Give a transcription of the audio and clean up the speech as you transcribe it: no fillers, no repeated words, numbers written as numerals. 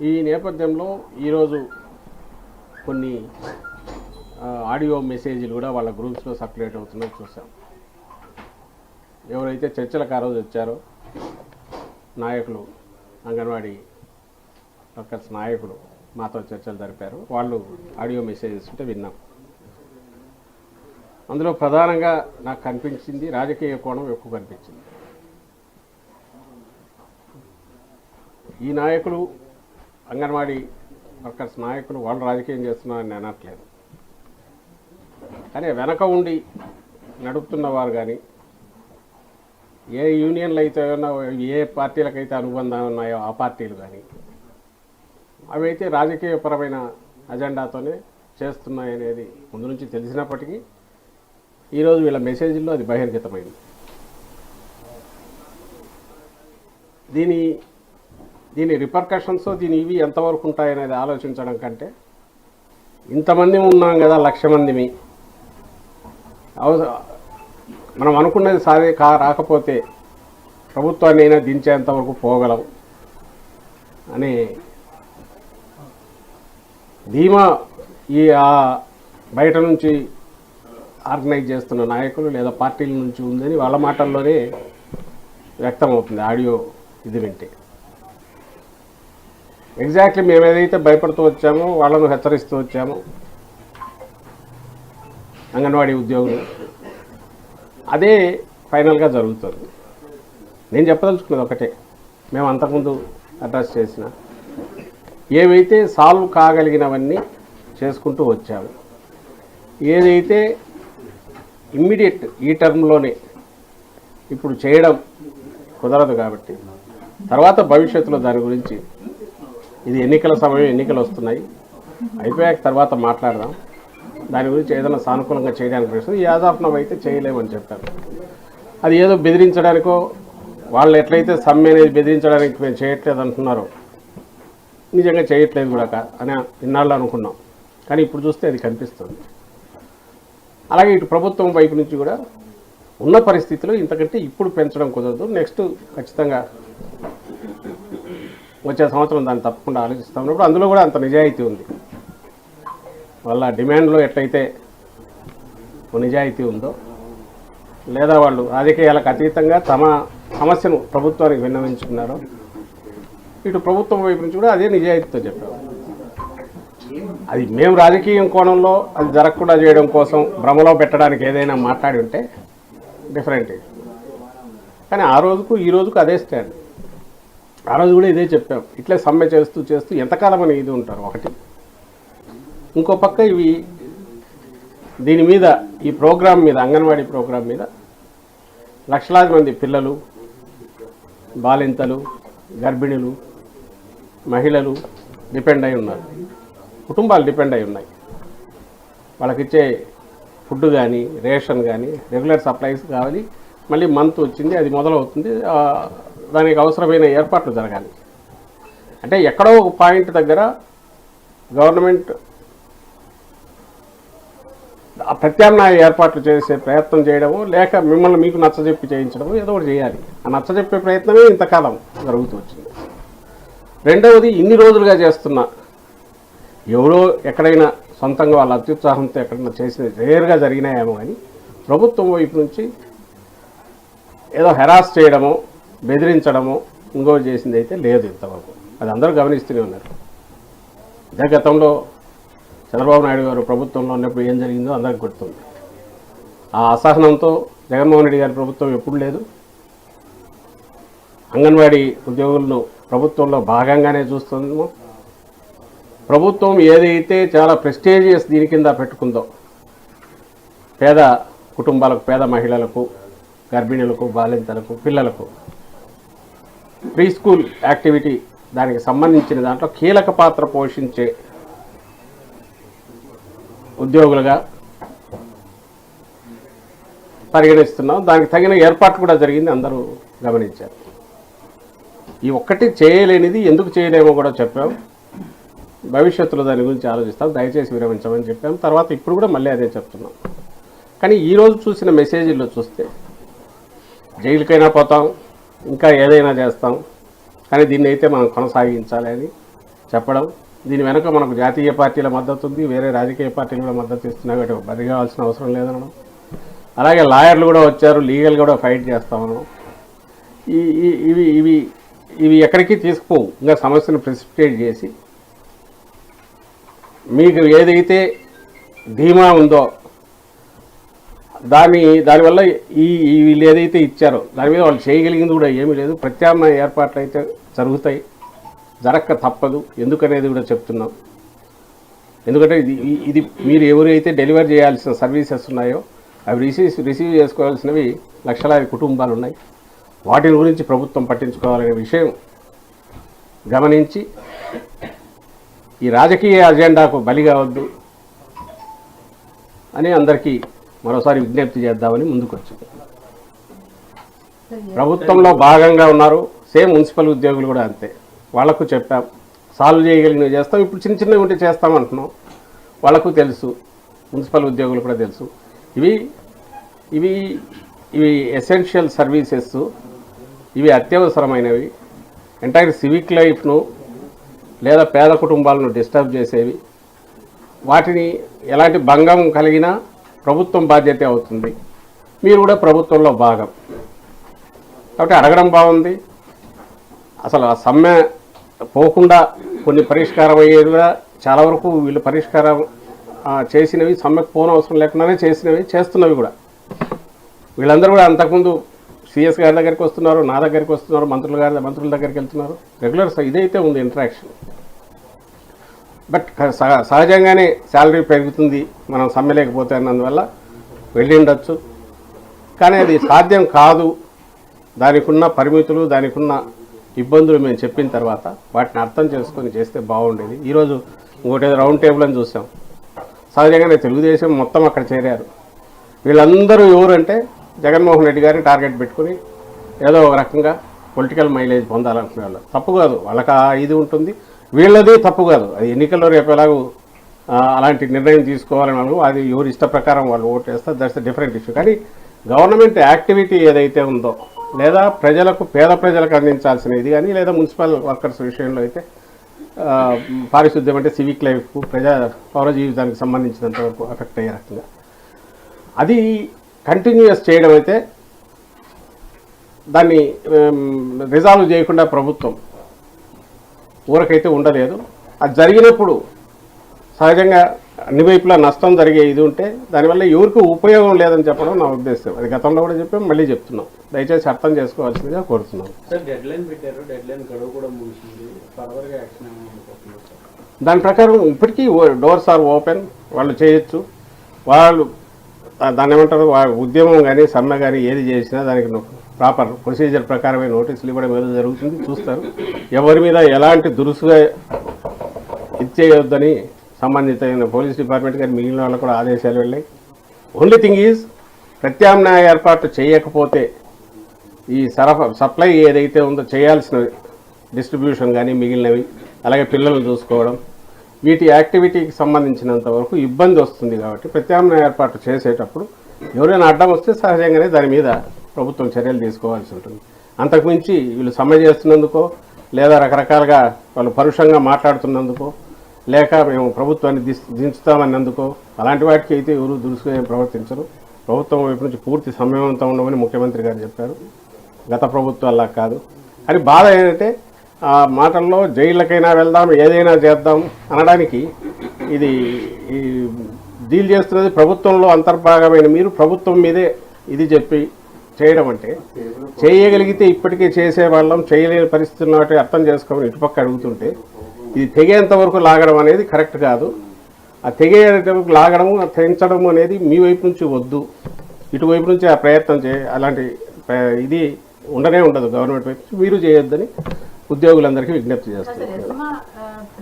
ఈ నేపథ్యంలో ఈరోజు కొన్ని ఆడియో మెసేజ్లు కూడా వాళ్ళ గ్రూప్స్లో సర్క్యులేట్ అవుతున్నాయి చూసాం. ఎవరైతే చర్చలకు ఆ రోజు వచ్చారో నాయకులు, అంగన్వాడీ వర్కర్స్ నాయకులు మాతో చర్చలు జరిపారు. వాళ్ళు ఆడియో మెసేజెస్ ఉంటే విన్నాం. అందులో ప్రధానంగా నాకు కనిపించింది రాజకీయ కోణం ఎక్కువ కనిపించింది. ఈ నాయకులు, అంగన్వాడీ వర్కర్స్ నాయకులు వాళ్ళు రాజకీయం చేస్తున్నారని నేను అనట్లేదు. కానీ వెనక ఉండి నడుపుతున్నవారు కానీ, ఏ యూనియన్లు అయితే ఉన్నాయో, ఏ పార్టీలకైతే అనుబంధం ఉన్నాయో ఆ పార్టీలు కానీ, అవైతే రాజకీయపరమైన అజెండాతోనే చేస్తున్నాయనేది ముందు నుంచి తెలిసినప్పటికీ ఈరోజు వీళ్ళ మెసేజ్లో అది బహిర్గతమైంది. దీని రిపర్కషన్స్, ఇవి ఎంతవరకు ఉంటాయనేది ఆలోచించడం కంటే, ఇంతమంది ఉన్నాం కదా, 1,00,000 మందిమి, మనం అనుకున్నది రాకపోతే ప్రభుత్వాన్ని అయినా దించేంతవరకు పోగలం అనే ధీమా ఈ బయట నుంచి ఆర్గనైజ్ చేస్తున్న నాయకులు లేదా పార్టీల నుంచి ఉందని వాళ్ళ మాటల్లోనే వ్యక్తమవుతుంది ఆడియో ఇది వింటే. ఎగ్జాక్ట్లీ మేము ఏదైతే భయపడుతూ వచ్చామో, వాళ్ళను హెచ్చరిస్తూ వచ్చామో అంగన్వాడీ ఉద్యోగులు, అదే ఫైనల్గా జరుగుతుంది. నేను చెప్పదలుచుకున్నది ఒకటే, మేము అంతకుముందు అడ్రస్ చేసిన ఏవైతే సాల్వ్ కాగలిగినవన్నీ చేసుకుంటూ వచ్చాము. ఏదైతే ఇమ్మీడియట్ ఈ టర్మ్లోనే ఇప్పుడు చేయడం కుదరదు కాబట్టి తర్వాత భవిష్యత్తులో దాని గురించి, ఇది ఎన్నికల సమయం, ఎన్నికలు వస్తున్నాయి, అయిపోయాక తర్వాత మాట్లాడదాం, దాని గురించి ఏదైనా సానుకూలంగా చేయడానికి ప్రయత్నం యాజ్ ఆఫ్ నౌ అయితే చేయలేమని చెప్పారు. అది ఏదో బెదిరించడానికో, వాళ్ళు ఎట్లయితే సమ్మె అనేది బెదిరించడానికి మేము చేయట్లేదు అంటున్నారో, నిజంగా చేయట్లేదు కూడా అని ఇన్నాళ్ళు అనుకున్నాం. కానీ ఇప్పుడు చూస్తే అది కనిపిస్తుంది. అలాగే ఇటు ప్రభుత్వం వైపు నుంచి కూడా ఉన్న పరిస్థితిలో ఇంతకంటే ఇప్పుడు పెంచడం కుదరదు, నెక్స్ట్ ఖచ్చితంగా వచ్చే సంవత్సరం దాన్ని తప్పకుండా ఆలోచిస్తాం ఉన్నప్పుడు అందులో కూడా అంత నిజాయితీ ఉంది. వాళ్ళ డిమాండ్లో ఎట్లయితే నిజాయితీ ఉందో, లేదా వాళ్ళు రాజకీయాలకు అతీతంగా తమ సమస్యను ప్రభుత్వానికి విన్నవించుకున్నారో, ఇటు ప్రభుత్వం వైపు నుంచి కూడా అదే నిజాయితీతో చెప్పారు. అది మేము రాజకీయం కోణంలో అది జరగకుండా చేయడం కోసం భ్రమలో పెట్టడానికి ఏదైనా మాట్లాడి ఉంటే డిఫరెంట్. కానీ ఆ రోజుకు ఈ రోజుకు అదే స్టాండ్. ఆ రోజు కూడా ఇదే చెప్పాం. ఇట్లే సమ్మె చేస్తూ ఎంతకాలం అని ఇది ఉంటారు ఒకటి. ఇంకో పక్క దీని మీద, ఈ ప్రోగ్రాం మీద, అంగన్వాడీ ప్రోగ్రాం మీద లక్షలాది మంది పిల్లలు, బాలింతలు, గర్భిణులు, మహిళలు డిపెండ్ అయి ఉన్నారు. కుటుంబాలు డిపెండ్ అయి ఉన్నాయి. వాళ్ళకిచ్చే ఫుడ్ కానీ, రేషన్ కానీ, రెగ్యులర్ సప్లైస్ కావాలి. మళ్ళీ మంత్ వచ్చింది, అది మొదలవుతుంది, దానికి అవసరమైన ఏర్పాట్లు జరగాలి. అంటే ఎక్కడో ఒక పాయింట్ దగ్గర గవర్నమెంట్ ప్రత్యామ్నాయ ఏర్పాట్లు చేసే ప్రయత్నం చేయడము, లేక మిమ్మల్ని మీకు నచ్చజెప్పి చేయించడము, ఏదో ఒకటి చేయాలి. ఆ నచ్చజెప్పే ప్రయత్నమే ఇంతకాలం జరుగుతూ వచ్చింది. రెండవది, ఇన్ని రోజులుగా చేస్తున్న, ఎవరో ఎక్కడైనా సొంతంగా వాళ్ళ అత్యుత్సాహంతో ఎక్కడైనా చేసినది రేర్గా జరిగినాయేమో కానీ ప్రభుత్వం వైపు నుంచి ఏదో హెరాస్ చేయడమో, బెదిరించడమో, ఇంకోటి చేసింది అయితే లేదు ఇంతవరకు. అది అందరూ గమనిస్తూనే ఉన్నారు. అదే గతంలో చంద్రబాబు నాయుడు గారు ప్రభుత్వంలో ఉన్నప్పుడు ఏం జరిగిందో అందరికి గుర్తుంది. ఆ అసహనంతో జగన్మోహన్ రెడ్డి గారి ప్రభుత్వం ఎప్పుడు లేదు. అంగన్వాడీ ఉద్యోగులను ప్రభుత్వంలో భాగంగానే చూస్తుందేమో. ప్రభుత్వం ఏదైతే చాలా ప్రెస్టీజియస్ దీని కింద పెట్టుకుందో, పేద కుటుంబాలకు, పేద మహిళలకు, గర్భిణులకు, బాలింతలకు, పిల్లలకు ప్రీ స్కూల్ యాక్టివిటీ, దానికి సంబంధించిన దాంట్లో కీలక పాత్ర పోషించే ఉద్యోగులుగా పరిగణిస్తున్నాం. దానికి తగిన ఏర్పాటు కూడా జరిగింది, అందరూ గమనించారు. ఈ ఒక్కటి చేయలేనిది ఎందుకు చేయలేమో కూడా చెప్పాం. భవిష్యత్తులో దాని గురించి ఆలోచిస్తాం, దయచేసి విరమించమని చెప్పాం. తర్వాత ఇప్పుడు కూడా మళ్ళీ అదే చెప్తున్నాం. కానీ ఈరోజు చూసిన మెసేజ్లో చూస్తే జైలుకైనా పోతాం, ఇంకా ఏదైనా చేస్తాం, కానీ దీన్ని అయితే మనం కొనసాగించాలి అని చెప్పడం, దీని వెనుక మనకు జాతీయ పార్టీల మద్దతు ఉంది, వేరే రాజకీయ పార్టీలు కూడా మద్దతు ఇస్తున్నాయి, వాటి బరి కావాల్సిన అవసరం లేదనడం. అలాగే లాయర్లు కూడా వచ్చారు, లీగల్గా కూడా ఫైట్ చేస్తామనడం. ఇవి ఇవి ఇవి ఎక్కడికి తీసుకుపోవు. ఇంకా సమస్యను ప్రెసిపిటేట్ చేసి మీకు ఏదైతే ధీమా ఉందో దానివల్ల వీళ్ళు ఏదైతే ఇచ్చారో దాని మీద వాళ్ళు చేయగలిగింది కూడా ఏమీ లేదు. ప్రత్యామ్నాయ ఏర్పాట్లు అయితే జరుగుతాయి, జరక్క తప్పదు. ఎందుకనేది కూడా చెప్తున్నాం. ఎందుకంటే ఇది మీరు ఎవరైతే డెలివర్ చేయాల్సిన సర్వీసెస్ ఉన్నాయో అవి రిసీవ్ చేసుకోవాల్సినవి లక్షలాది కుటుంబాలు ఉన్నాయి. వాటిని గురించి ప్రభుత్వం పట్టించుకోవాలనే విషయం గమనించి ఈ రాజకీయ అజెండాకు బలి కావద్దు అని అందరికీ మరోసారి విజ్ఞప్తి చేద్దామని ముందుకొచ్చింది. ప్రభుత్వంలో భాగంగా ఉన్నారు, సేమ్ మున్సిపల్ ఉద్యోగులు కూడా అంతే. వాళ్లకు చెప్పాం, సాల్వ్ చేయగలిగినవి చేస్తాం. ఇప్పుడు చిన్న చిన్నవి ఉంటే చేస్తామంటున్నాం. వాళ్లకు తెలుసు, మున్సిపల్ ఉద్యోగులు కూడా తెలుసు. ఇవి ఇవి ఇవి ఎసెన్షియల్ సర్వీసెస్, ఇవి అత్యవసరమైనవి. ఎంటైర్ సివిక్ లైఫ్ను లేదా పేద కుటుంబాలను డిస్టర్బ్ చేసేవి. వాటిని ఎలాంటి భంగం కలిగినా ప్రభుత్వం బాధ్యత అవుతుంది. మీరు కూడా ప్రభుత్వంలో భాగం కాబట్టి అడగడం బాగుంది. అసలు ఆ సమ్మె పోకుండా కొన్ని పరిష్కారం అయ్యేది కూడా చాలా వరకు వీళ్ళు పరిష్కారం చేసినవి, సమ్మెకు పోనవసరం లేకుండానే చేసినవి, చేస్తున్నవి కూడా. వీళ్ళందరూ కూడా అంతకుముందు సిఎస్ గారి దగ్గరికి వస్తున్నారు, నా దగ్గరికి వస్తున్నారు, మంత్రుల దగ్గరికి వెళ్తున్నారు. రెగ్యులర్ ఇదైతే ఉంది ఇంటరాక్షన్. బట్ సహజంగానే శాలరీ పెరుగుతుంది మనం సమ్మె లేకపోతే అన్నందువల్ల వెళ్ళి ఉండొచ్చు. కానీ అది సాధ్యం కాదు. దానికి ఉన్న పరిమితులు, దానికి ఉన్న ఇబ్బందులు మేము చెప్పిన తర్వాత వాటిని అర్థం చేసుకొని చేస్తే బాగుండేది. ఈరోజు ఇంకోటి రౌండ్ టేబుల్ అని చూసాం. సహజంగానే తెలుగుదేశం మొత్తం అక్కడ చేరారు. వీళ్ళందరూ ఎవరంటే జగన్మోహన్ రెడ్డి గారిని టార్గెట్ పెట్టుకుని ఏదో ఒక రకంగా పొలిటికల్ మైలేజ్ పొందాలనుకునే వాళ్ళు. తప్పు కాదు, వాళ్ళకి ఇది ఉంటుంది, వీళ్ళది తప్పు కాదు. అది ఎన్నికల్లో రేపు ఎలాగూ అలాంటి నిర్ణయం తీసుకోవాలని వాళ్ళు, అది ఎవరి ఇష్ట ప్రకారం వాళ్ళు ఓటు వేస్తారు, దట్స్ డిఫరెంట్ ఇష్యూ. కానీ గవర్నమెంట్ యాక్టివిటీ ఏదైతే ఉందో, లేదా ప్రజలకు, పేద ప్రజలకు అందించాల్సిన ఇది కానీ, లేదా మున్సిపల్ వర్కర్స్ విషయంలో అయితే పారిశుద్ధ్యం అంటే సివిక్ లైఫ్కు, పౌర జీవితానికి సంబంధించినంత వరకు ఎఫెక్ట్ అయ్యే రకంగా అది కంటిన్యూస్ చేయడం అయితే దాన్ని రిజాల్వ్ చేయకుండా ప్రభుత్వం ఊరకైతే ఉండలేదు. అది జరిగినప్పుడు సహజంగా అన్ని వైపులా నష్టం జరిగే ఇది ఉంటే దానివల్ల ఎవరికి ఉపయోగం లేదని చెప్పడం నా ఉద్దేశం. అది గతంలో కూడా చెప్పాం, మళ్ళీ చెప్తున్నాం. దయచేసి అర్థం చేసుకోవాల్సిందిగా కోరుతున్నాం. దాని ప్రకారం ఇప్పటికీ డోర్స్ ఆర్ ఓపెన్, వాళ్ళు చేయొచ్చు. వాళ్ళు దాన్ని ఏమంటారు, ఉద్యమం కానీ సమ్మె కానీ ఏది చేసినా దానికి ప్రాపర్ ప్రొసీజర్ ప్రకారమే నోటీసులు ఇవ్వడం ఏదో జరుగుతుంది, చూస్తారు. ఎవరి మీద ఎలాంటి దురుసుగా ఇచ్చేయొద్దని సంబంధిత పోలీస్ డిపార్ట్మెంట్ కానీ మిగిలిన వాళ్ళకు కూడా ఆదేశాలు వెళ్ళాయి. ఓన్లీ థింగ్ ఈజ్ ప్రత్యామ్నాయ ఏర్పాటు చేయకపోతే ఈ సప్లై ఏదైతే ఉందో చేయాల్సిన డిస్ట్రిబ్యూషన్ కానీ మిగిలినవి, అలాగే పిల్లలను చూసుకోవడం, వీటి యాక్టివిటీకి సంబంధించినంత వరకు ఇబ్బంది వస్తుంది. కాబట్టి ప్రత్యామ్నాయ ఏర్పాటు చేసేటప్పుడు ఎవరైనా అడ్డం వస్తే సహజంగానే దాని మీద ప్రభుత్వం చర్యలు తీసుకోవాల్సి ఉంటుంది. అంతకుమించి వీళ్ళు సమ్మె చేస్తున్నందుకో, లేదా రకరకాలుగా వాళ్ళు పరుషంగా మాట్లాడుతున్నందుకో, లేక మేము ప్రభుత్వాన్ని దించుతామన్నందుకో, అలాంటి వాటికి అయితే ఎవరు దురుసుగా ప్రవర్తించరు. ప్రభుత్వం వైపు నుంచి పూర్తి సమయవంతం ఉండమని ముఖ్యమంత్రి గారు చెప్పారు. గత ప్రభుత్వం అలా కాదు. కానీ బాధ ఏంటంటే ఆ మాటల్లో జైళ్ళకైనా వెళ్దాం, ఏదైనా చేద్దాం అనడానికి ఇది డీల్ చేస్తున్నది ప్రభుత్వంలో అంతర్భాగమైన మీరు ప్రభుత్వం మీదే ఇది చెప్పి చేయడం అంటే, చేయగలిగితే ఇప్పటికే చేసేవాళ్ళం, చేయలేని పరిస్థితుల్లో అర్థం చేసుకోమని ఇటుపక్క అడుగుతుంటే ఇది తెగేంత వరకు లాగడం అనేది కరెక్ట్ కాదు. ఆ తెగేంతవరకు లాగడము, తెంచడము అనేది మీ వైపు నుంచి వద్దు. ఇటువైపు నుంచి ఆ ప్రయత్నం అలాంటి ఇది ఉండనే ఉండదు. గవర్నమెంట్ వైపు మీరు చేయొద్దని ఉద్యోగులందరికీ విజ్ఞప్తి చేస్తారు.